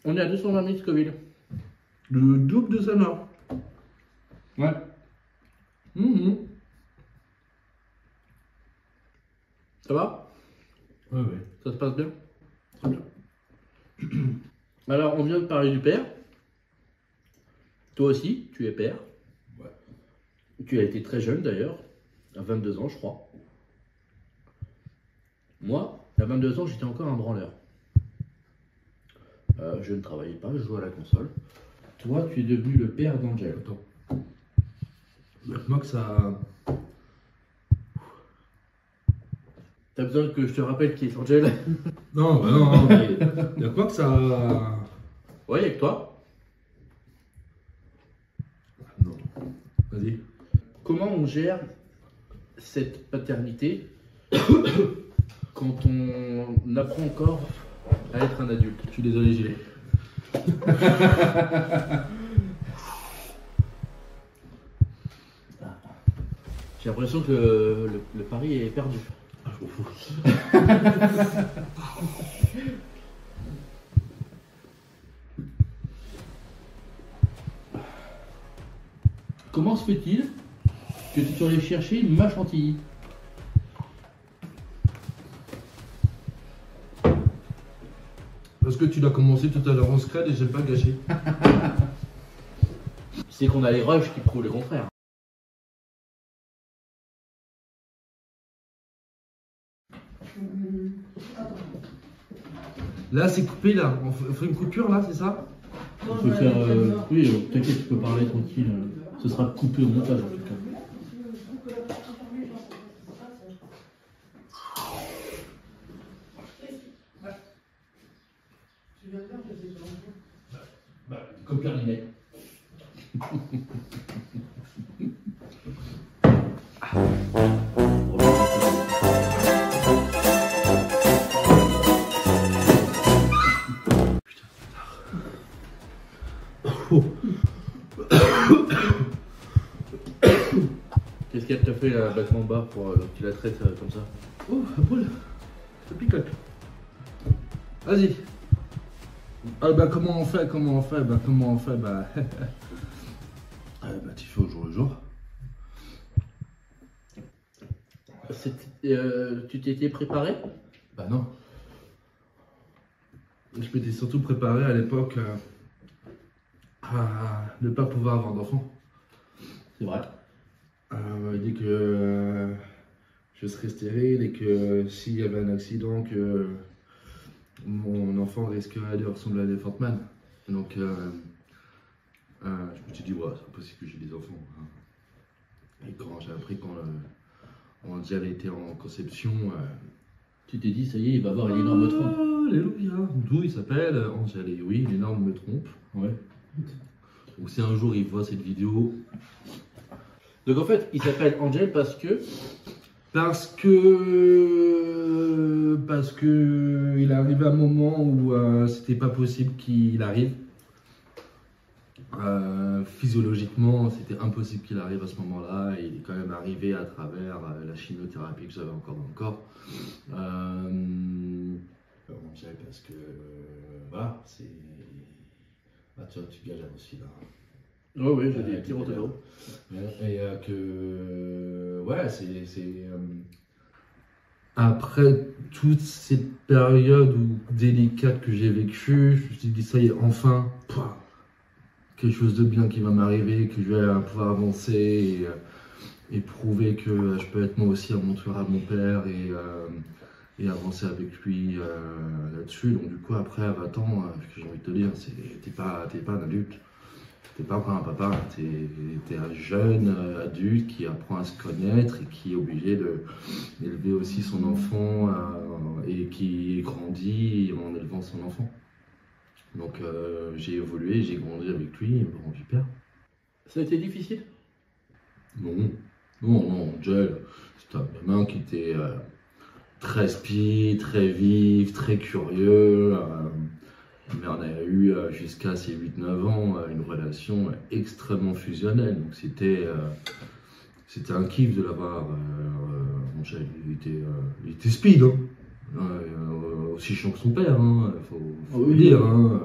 On est à 220 000 Scoville. Le double de Sana. Ouais. Ça va? Ouais. Ça se passe bien? Très bien. Alors, on vient de parler du père. Toi aussi, tu es père. Ouais. Tu as été très jeune d'ailleurs, à 22 ans, je crois. Moi, à 22 ans, j'étais encore un branleur. Je ne travaillais pas, je jouais à la console. Toi, tu es devenu le père d'Angel. Attends. Moi que ça. T'as besoin que je te rappelle qui est Angel? Non, bah non, mais il y a quoi que ça. Oui, avec toi. Non. Vas-y. Comment on gère cette paternité quand on apprend encore à être un adulte? Je suis désolé, Gilet. J'ai l'impression que le pari est perdu. Ah, je m'en fous. Comment se fait-il que tu sois allé chercher ma chantilly? Parce que tu l'as commencé tout à l'heure en scred et j'ai pas gâché. C'est qu'on a les rushs qui prouvent le contraire. Là, c'est coupé là. On fait une coupure là, c'est ça? On peut faire. Oui, t'inquiète, tu peux parler tranquille. Ce sera coupé au montage en tout cas. Comme Pierre Ninet. Qu'est-ce qu'elle t'a fait la battement bas pour que tu la traites comme ça? Oh, ça brûle. Ça picote. Vas-y. Ah bah comment on fait? Bah tu fais au jour le jour. Tu t'étais préparé? Bah non. Je m'étais surtout préparé à l'époque à ne pas pouvoir avoir d'enfant. C'est vrai. Dès que je serais stérile et que s'il y avait un accident, que mon enfant risquerait de ressembler à des Fortman. Donc je me suis dit, ouais, c'est impossible que j'ai des enfants. Hein. Et quand j'ai appris qu'on Angel était en conception, Tu t'es dit, ça y est, il va avoir une énorme trompe. Alléluia. D'où il s'appelle Angel. Et oui, une énorme trompe. Ouais. Donc si un jour il voit cette vidéo. Donc en fait, il s'appelle Angel parce que il arrive un moment où c'était pas possible qu'il arrive. Physiologiquement, c'était impossible qu'il arrive à ce moment-là. Il est quand même arrivé à travers la chimiothérapie que j'avais encore dans le corps. Angel parce que voilà, c'est. Ah, tu galères aussi là. ouais, ouais, j'ai des petits rotolos. Et que ouais, après toute cette période délicate que j'ai vécue, je me suis dit ça y est, enfin, quelque chose de bien qui va m'arriver, que je vais pouvoir avancer et prouver que je peux être moi aussi à mon tour à mon père et avancer avec lui là-dessus. Donc du coup après à 20 ans, ce que j'ai envie de te dire, c'est t'es pas un adulte. T'es pas encore un papa, t'es un jeune adulte qui apprend à se connaître et qui est obligé d'élever aussi son enfant et qui grandit en élevant son enfant. Donc j'ai évolué, j'ai grandi avec lui, il m'a rendu père. Ça a été difficile? Non, Angel, c'était un gamin qui était très speed, très vif, très curieux. Mais on a eu jusqu'à ses 8-9 ans une relation extrêmement fusionnelle. Donc c'était un kiff de l'avoir. Angel, il était speed, hein. Aussi chiant que son père, hein, faut le dire. Hein.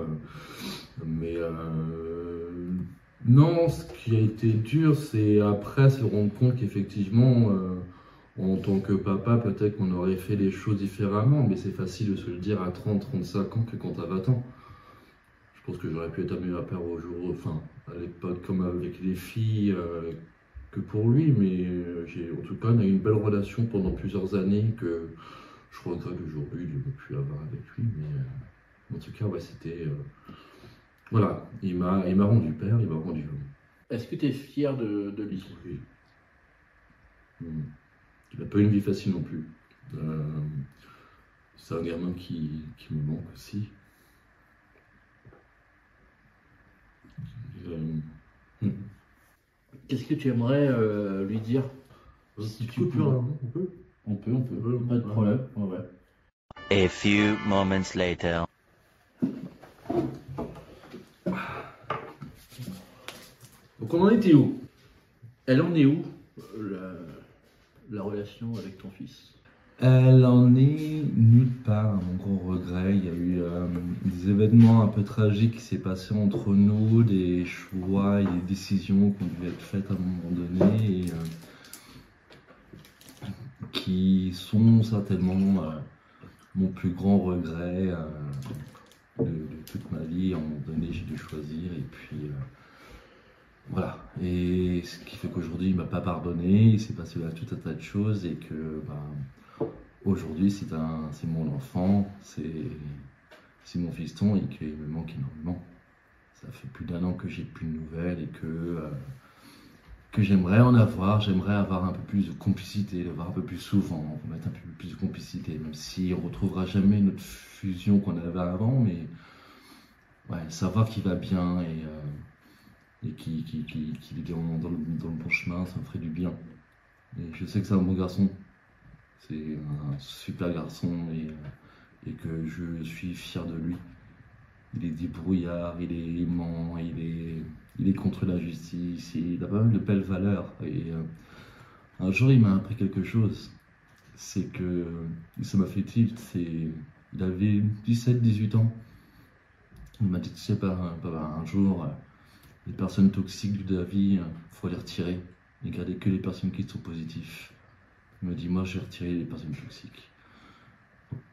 Mais non, ce qui a été dur, c'est après se rendre compte qu'effectivement, en tant que papa, peut-être qu'on aurait fait les choses différemment, mais c'est facile de se le dire à 30-35 ans que quand t'as 20 ans. Je pense que j'aurais pu être un meilleur père au jour, enfin, à l'époque, comme avec les filles, que pour lui, mais en tout cas, on a eu une belle relation pendant plusieurs années que je regrette aujourd'hui de ne plus avoir avec lui, mais en tout cas, ouais, c'était. Voilà, il m'a rendu père, il m'a rendu homme. Est-ce que tu es fier de lui? Oui. Il n'a pas eu une vie facile non plus. C'est un gamin qui me manque aussi. Qu'est-ce que tu aimerais lui dire? Si tu peux, on peut. On peut, pas de problème. Ouais. A few moments later. Donc on en était où? Elle en est où, la relation avec ton fils? Elle en est nulle part, à mon grand regret. Il y a eu des événements un peu tragiques qui s'est passé entre nous, des choix et des décisions qui ont dû être faites à un moment donné et qui sont certainement mon plus grand regret de toute ma vie. À un moment donné, j'ai dû choisir et puis voilà. Et ce qui fait qu'aujourd'hui, il m'a pas pardonné, il s'est passé là tout un tas de choses et que aujourd'hui, c'est mon enfant, c'est mon fiston et qu'il me manque énormément. Ça fait plus d'1 an que j'ai plus de nouvelles et que j'aimerais en avoir. J'aimerais avoir un peu plus de complicité, le voir un peu plus souvent, mettre un peu plus de complicité, même si on ne retrouvera jamais notre fusion qu'on avait avant, mais ouais, savoir qu'il va bien et qu'il est dans le bon chemin, ça me ferait du bien. Et je sais que c'est un bon garçon. C'est un super garçon et que je suis fier de lui. Il est débrouillard, il ment, il est contre la justice, il a pas mal de belles valeurs. Et un jour, il m'a appris quelque chose. C'est que ça m'a fait tilt. Il avait 17-18 ans. Il m'a dit, tu sais pas, un jour, les personnes toxiques de la vie, il faut les retirer et garder que les personnes qui sont positives. Il m'a dit, moi, j'ai retiré les personnes toxiques.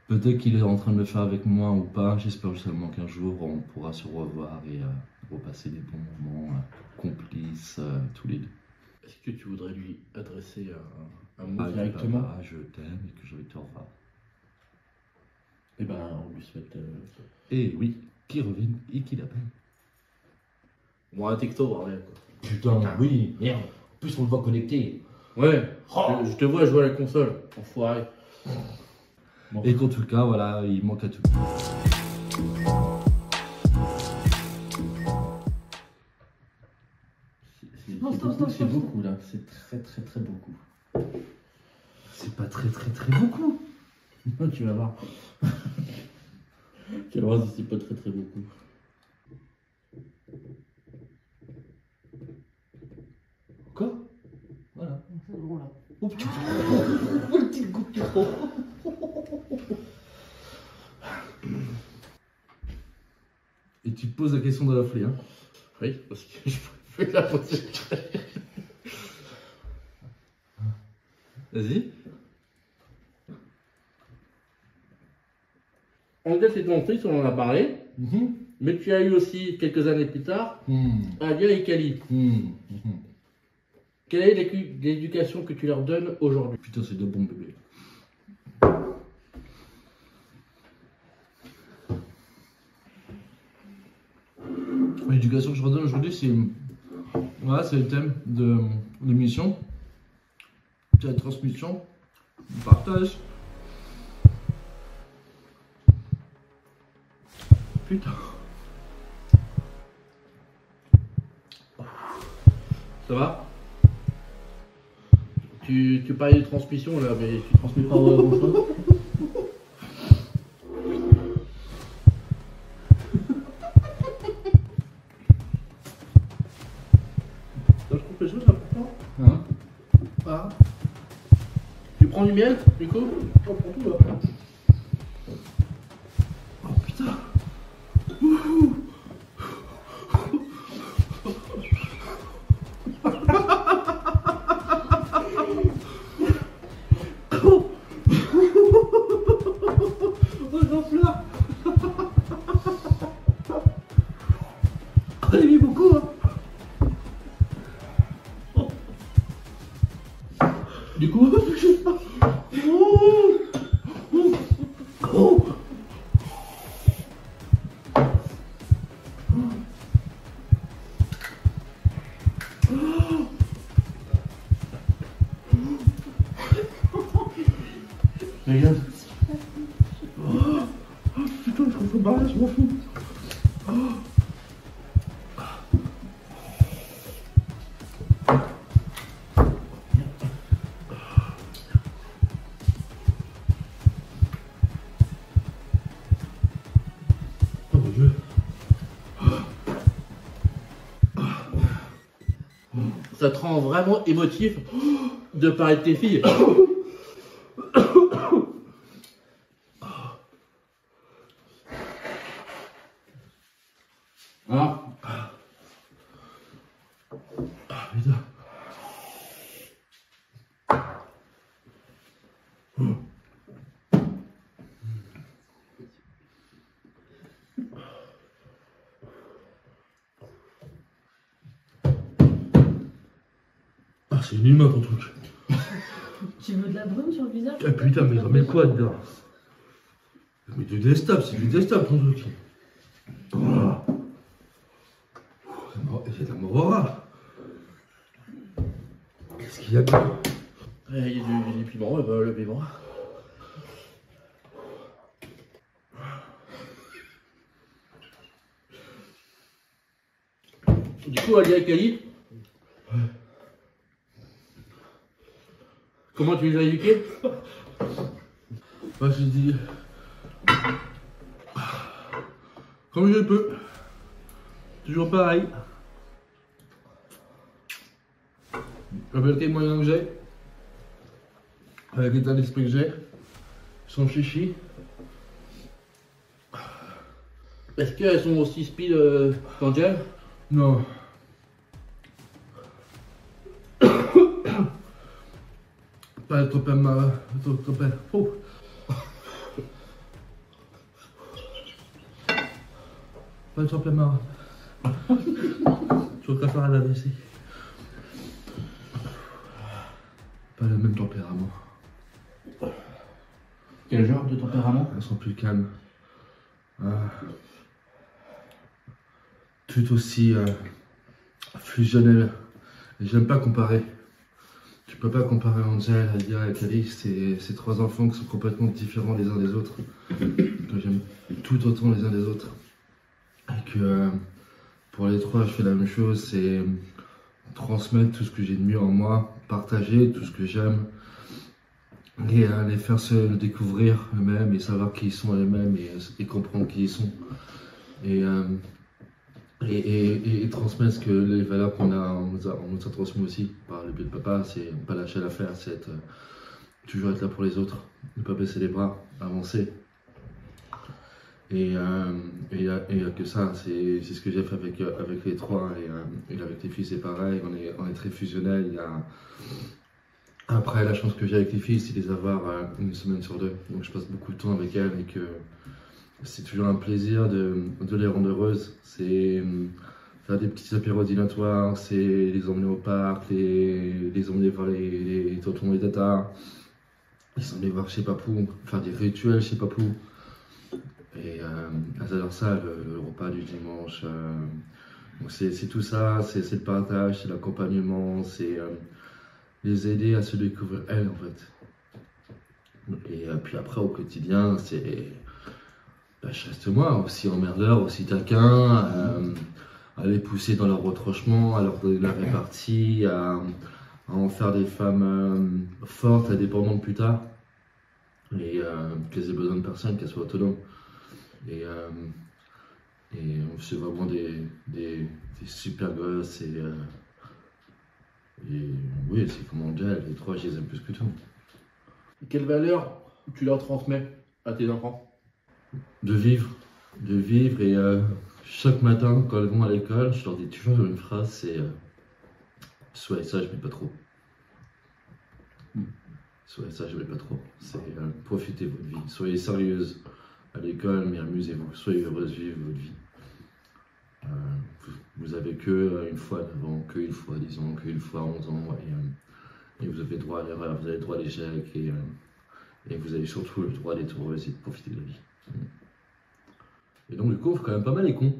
Peut-être qu'il est en train de le faire avec moi ou pas. J'espère seulement qu'un jour, on pourra se revoir et repasser des bons moments complices, tous les deux. Est-ce que tu voudrais lui adresser un mot directement? Papa, je t'aime et que je vais te revoir. Eh ben, on lui souhaite... Et oui, qu'il revienne et qu'il appelle. Bon, un texto, rien quoi. Putain, oui, merde. En plus, on le voit connecté. Ouais, Oh. je te vois jouer à la console, enfoiré. Bon. Et qu'en tout cas, voilà, il manque à tout. C'est beaucoup là, c'est très beaucoup. C'est pas très beaucoup. Tu vas voir. Tu vas voir si c'est pas très beaucoup. Quoi? Voilà. Oh putain. Oh le petit goût de trop. Et tu te poses la question de la flé, hein? Oui, parce que je fais la poser. Vas-y. En fait, c'est ton fils, on en a parlé. Mais tu as eu aussi, quelques années plus tard, Alia et Kali. Quelle est l'éducation que tu leur donnes aujourd'hui? Putain, c'est deux bons bébés. L'éducation que je redonne aujourd'hui, c'est voilà, c'est le thème de l'émission. C'est la transmission, le partage. Putain. Ça va? Tu parlais de transmission là, mais tu transmets pas grand chose. Je trouve quelque chose d'important. Hein? Ah. Tu prends du miel, du coup? On prend tout là. Oh putain. On a mis beaucoup, hein. Du coup, regarde. Putain, je trouve barré, je m'en fous. Oh mon Dieu. Ça te rend vraiment émotif de parler de tes filles. Hein? Ah putain. Ah, c'est inhumain ton truc. Tu veux de la brume sur le visage? Ah putain, mais remets quoi dedans? Mais du destable, c'est du destable ton truc. Oh. C'est de la morora. Qu'est-ce qu'il y a dedans? Il y a du piment, bah, le piment. Du coup, Alia et Kali, comment tu les as éduqués? Bah, j'ai dit. Comme je peux. Toujours pareil. Avec les moyens que j'ai. Avec l'état d'esprit que j'ai. Sans chichi. Est-ce qu'elles sont aussi speed qu'Angel? Non. Pas trop peu mal. Trop peu. Oh. Pas trop peu mal. Je préfère la baisser. Pas le même tempérament. Quel genre de tempérament? Elles sont plus calmes. Tout aussi fusionnelles. Et j'aime pas comparer. Tu peux pas comparer Angel, Adia et Calix, c'est trois enfants qui sont complètement différents les uns des autres, que j'aime tout autant les uns des autres. Et que pour les trois, je fais la même chose, c'est transmettre tout ce que j'ai de mieux en moi, partager tout ce que j'aime, et les faire se découvrir eux-mêmes et savoir qui ils sont eux-mêmes et comprendre qui ils sont. Et transmettre les valeurs on nous a transmises aussi par le biais de papa, c'est pas lâcher l'affaire, c'est toujours être là pour les autres, ne pas baisser les bras, avancer. Et il n'y a que ça, c'est ce que j'ai fait avec les trois, et avec les filles c'est pareil, on est très fusionnels. Après, la chance que j'ai avec les filles, c'est de les avoir une semaine sur deux, donc je passe beaucoup de temps avec elles et que c'est toujours un plaisir de les rendre heureuses. C'est faire des petits apéros dînatoires, c'est les emmener au parc, les emmener voir les tontons et tatas, les emmener voir chez Papou, faire des rituels chez Papou. Et elles adorent ça, le repas du dimanche. Donc c'est tout ça, c'est le partage, c'est l'accompagnement, c'est les aider à se découvrir elles en fait. Et puis après au quotidien, c'est... je reste moi, aussi emmerdeur, aussi taquin, à les pousser dans leur retranchement, à leur donner la répartie, à en faire des femmes fortes, indépendantes plus tard, et qu'elles aient besoin de personne, qu'elles soient autonomes. Et c'est vraiment des super gosses, et oui, c'est comme Angel, les trois, je les aime plus que tout. Quelle valeur tu leur transmets à tes enfants? De vivre, et chaque matin quand elles vont à l'école, je leur dis toujours une phrase, c'est soyez sage mais pas trop. Soyez sage mais pas trop, c'est profitez de votre vie, soyez sérieuse à l'école mais amusez-vous, soyez heureuse, vivez votre vie. Vous avez que une fois d'avant, que une fois 10 ans, que une fois 11 ans, et vous avez droit à l'erreur, vous avez droit à l'échec, et vous avez surtout le droit d'être heureuse et de profiter de la vie. Et donc du coup on fait quand même pas mal les cons.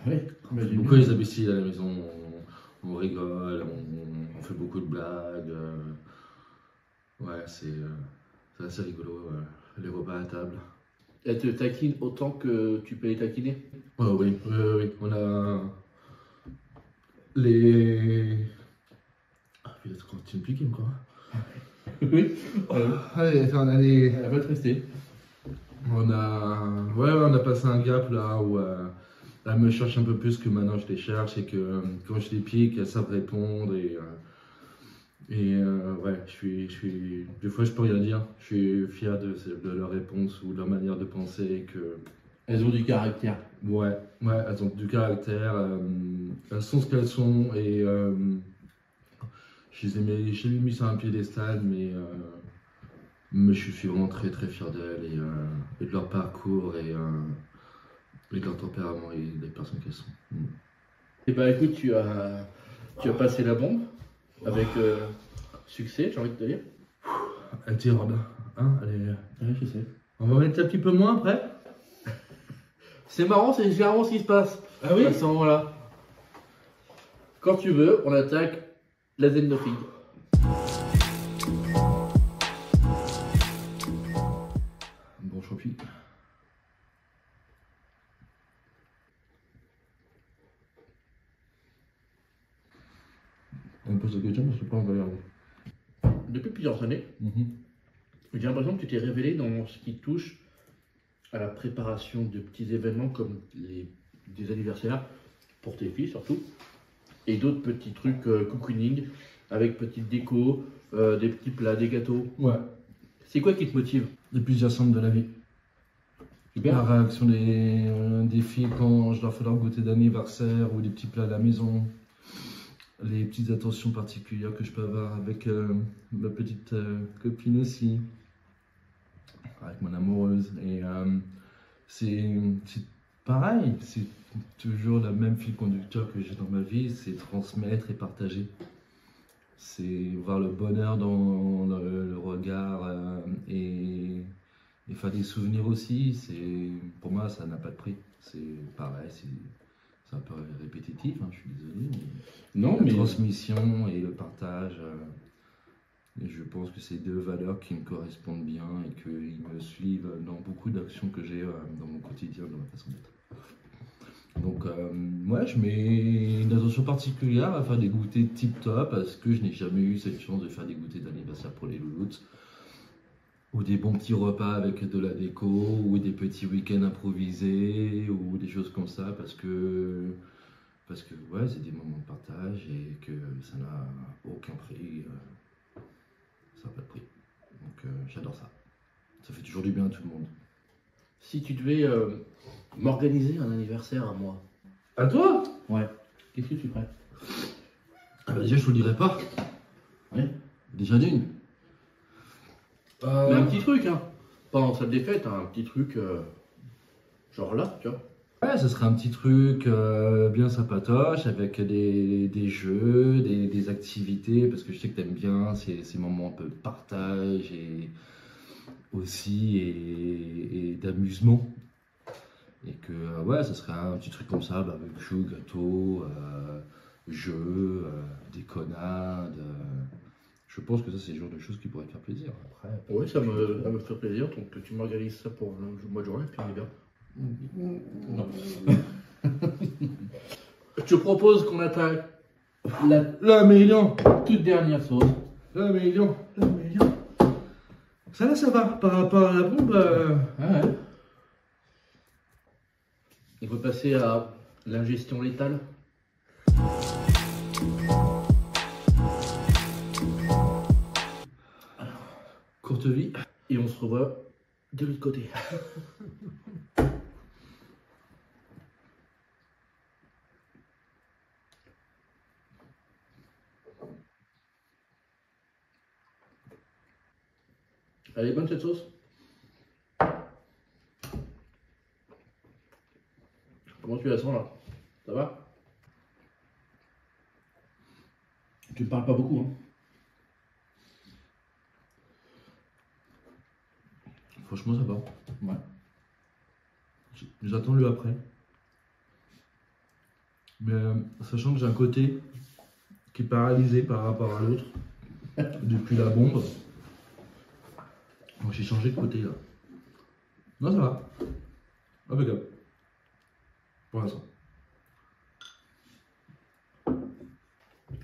Oui, On fait beaucoup les imbéciles à la maison, on rigole, on fait beaucoup de blagues. Ouais, c'est assez rigolo, les repas à table. Elles te taquinent autant que tu peux les taquiner? Oh, oui, on a les... Ah putain, tu me piques encore. Oui. Allez, on a les... Elle va te rester. On a passé un gap là où elles me cherchent un peu plus que maintenant je les cherche, et que quand je les pique, elles savent répondre, ouais, des fois je peux rien dire, je suis fier de leur réponse ou de leur manière de penser, que... Elles ont du caractère. Ouais, elles ont du caractère, elles sont ce qu'elles sont, et je les ai mis sur un piédestal, mais je suis vraiment très très fier d'elles, et de leur parcours, et de leur tempérament, et des personnes qu'elles sont. Et bah écoute, tu as passé la bombe avec succès, j'ai envie de te dire. Elle tire, hein, allez, Oui, je sais. on va mettre un petit peu moins après. C'est marrant, c'est généralement ce qui se passe. Ah oui? À ce moment-là. Quand tu veux, on attaque la zen de filles. Bon champi. On pose la question parce que pas on va regarder. Depuis plusieurs années, j'ai l'impression que tu t'es révélé dans ce qui touche à la préparation de petits événements comme des anniversaires, pour tes filles surtout, et d'autres petits trucs cocooning, avec petite déco, des petits plats, des gâteaux. Ouais. C'est quoi qui te motive? Les plusieurs centres de la vie. La réaction des filles quand je leur fais leur goûter d'anniversaire ou des petits plats à la maison. Les petites attentions particulières que je peux avoir avec ma petite copine aussi. Avec mon amoureuse. Et c'est pareil, c'est toujours le même fil conducteur que j'ai dans ma vie, c'est transmettre et partager. C'est voir le bonheur dans le regard, et faire des souvenirs aussi. Pour moi, ça n'a pas de prix. C'est pareil, c'est un peu répétitif, hein, je suis désolé. Non, La mais transmission et le partage, Et je pense que c'est deux valeurs qui me correspondent bien et qu'ils me suivent dans beaucoup d'actions que j'ai dans mon quotidien, dans ma façon d'être. Donc, ouais, je mets une attention particulière à faire des goûters tip-top parce que je n'ai jamais eu cette chance de faire des goûters d'anniversaire pour les louloutes. Ou des bons petits repas avec de la déco, ou des petits week-ends improvisés, ou des choses comme ça parce que ouais, c'est des moments de partage et que ça n'a aucun prix. Ça n'a pas de prix. Donc, j'adore ça. Ça fait toujours du bien à tout le monde. Si tu devais m'organiser un anniversaire à moi. À toi? Ouais. Qu'est-ce que tu ferais? Ah bah déjà, je vous le dirai pas. Ouais. Déjà d'une. Mais un petit truc, hein. Pas en salle des fêtes, hein, un petit truc genre là, tu vois. Ouais, ce serait un petit truc bien sympatoche avec des jeux, des activités, parce que je sais que t'aimes bien ces moments un peu de partage et aussi et d'amusement. Et que ouais, ce serait un petit truc comme ça, barbecue, gâteau, jeux, déconnade. Je pense que ça, c'est le genre de choses qui pourraient faire plaisir. Après, Ouais, ça me fait plaisir, donc tu m'organises ça pour le mois de juin, et puis on est bien. non. Je te propose qu'on attaque La million, toute dernière sauce. la million, la million. Ça là, ça va. Par rapport à la bombe, Ah ouais. On peut passer à l'ingestion létale. courte vie. Et on se revoit de l'autre côté. Elle est bonne cette sauce? Comment tu la sens là? Ça va? Tu ne parles pas beaucoup, hein? Franchement, ça va. Ouais. J'attends le après. Mais sachant que j'ai un côté qui est paralysé par rapport à l'autre depuis la bombe. Donc j'ai changé de côté là. Non, ça va. Impeccable. Pour l'instant.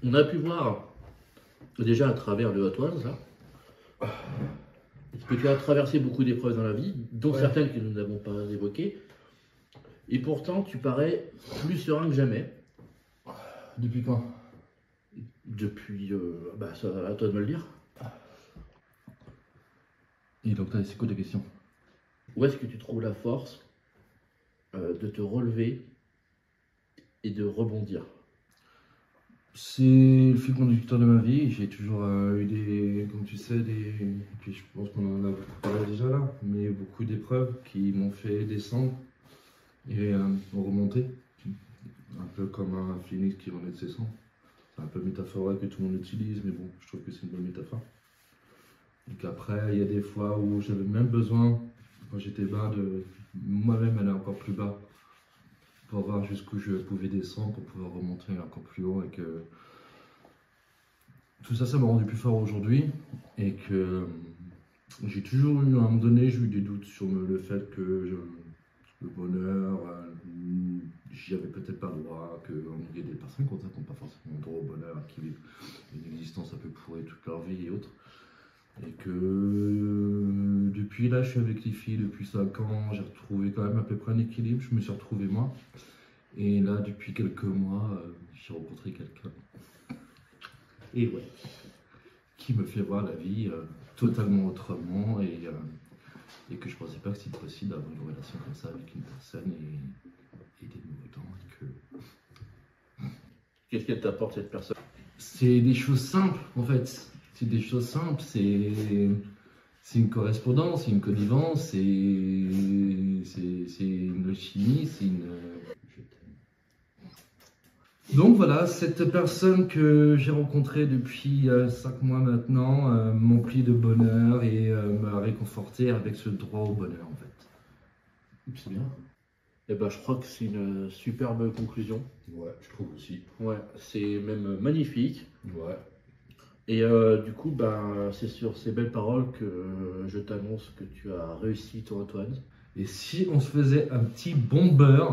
On a pu voir déjà à travers le Hot Ones, là, que tu as traversé beaucoup d'épreuves dans la vie, dont Ouais. certaines que nous n'avons pas évoquées. Et pourtant, tu parais plus serein que jamais. Depuis quand? Depuis. Ça, à toi de me le dire. Et donc c'est quoi ta question? Où est-ce que tu trouves la force de te relever et de rebondir? C'est le fil conducteur de ma vie. J'ai toujours eu des, comme tu sais, et puis je pense qu'on en a parlé déjà là, mais beaucoup d'épreuves qui m'ont fait descendre et remonter. Un peu comme un phénix qui renaît de ses cendres. C'est un peu métaphorique que tout le monde utilise, mais bon, je trouve que c'est une bonne métaphore. Et qu'après, il y a des fois où j'avais même besoin, quand j'étais bas, de moi-même aller encore plus bas pour voir jusqu'où je pouvais descendre, pour pouvoir remonter encore plus haut. Et que tout ça, ça m'a rendu plus fort aujourd'hui. Et que j'ai toujours eu, à un moment donné, j'ai eu des doutes sur le fait que le bonheur, j'y avais peut-être pas le droit, qu'il y a des personnes comme ça qui n'ont pas forcément le droit au bonheur, qui vivent une existence un peu pourrie toute leur vie et autres. Et que depuis là, je suis avec les filles depuis 5 ans, j'ai retrouvé quand même à peu près un équilibre, je me suis retrouvé moi. Et là, depuis quelques mois, j'ai rencontré quelqu'un. Et ouais, qui me fait voir la vie totalement autrement et que je pensais pas que c'était possible d'avoir une relation comme ça avec une personne et des nouveaux temps. Qu'est-ce qu'elle t'apporte cette personne? C'est des choses simples en fait. C'est des choses simples. C'est une correspondance, c'est une connivence, c'est une chimie, c'est une. Donc voilà, cette personne que j'ai rencontrée depuis 5 mois maintenant m'emplit de bonheur et m'a réconforté avec ce droit au bonheur en fait. C'est bien. Eh ben, je crois que c'est une superbe conclusion. Ouais, je trouve aussi. Ouais, c'est même magnifique. Ouais. Et du coup, ben, c'est sur ces belles paroles que je t'annonce que tu as réussi ton Antoine. Et si on se faisait un petit bomber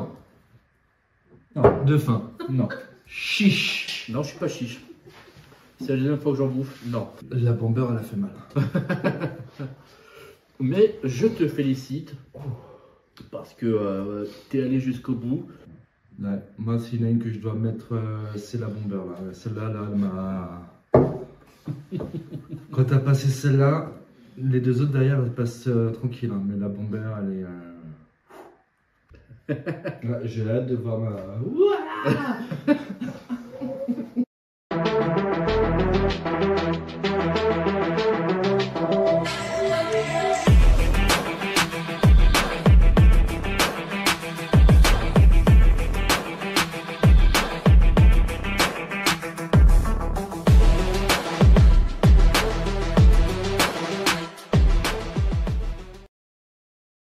Non, de faim? non. Chiche! Non, je suis pas chiche. C'est la deuxième fois que j'en bouffe. Non. La bomber, elle a fait mal. Mais je te félicite parce que t'es allé jusqu'au bout. Ouais, moi, s'il y en a une que je dois mettre, c'est la bomber là. Celle-là, là, elle m'a. Quand t'as passé celle-là, les deux autres derrière, elles passent tranquille. Hein, mais la bomber, elle est. Ouais, j'ai hâte de voir ma. Ouah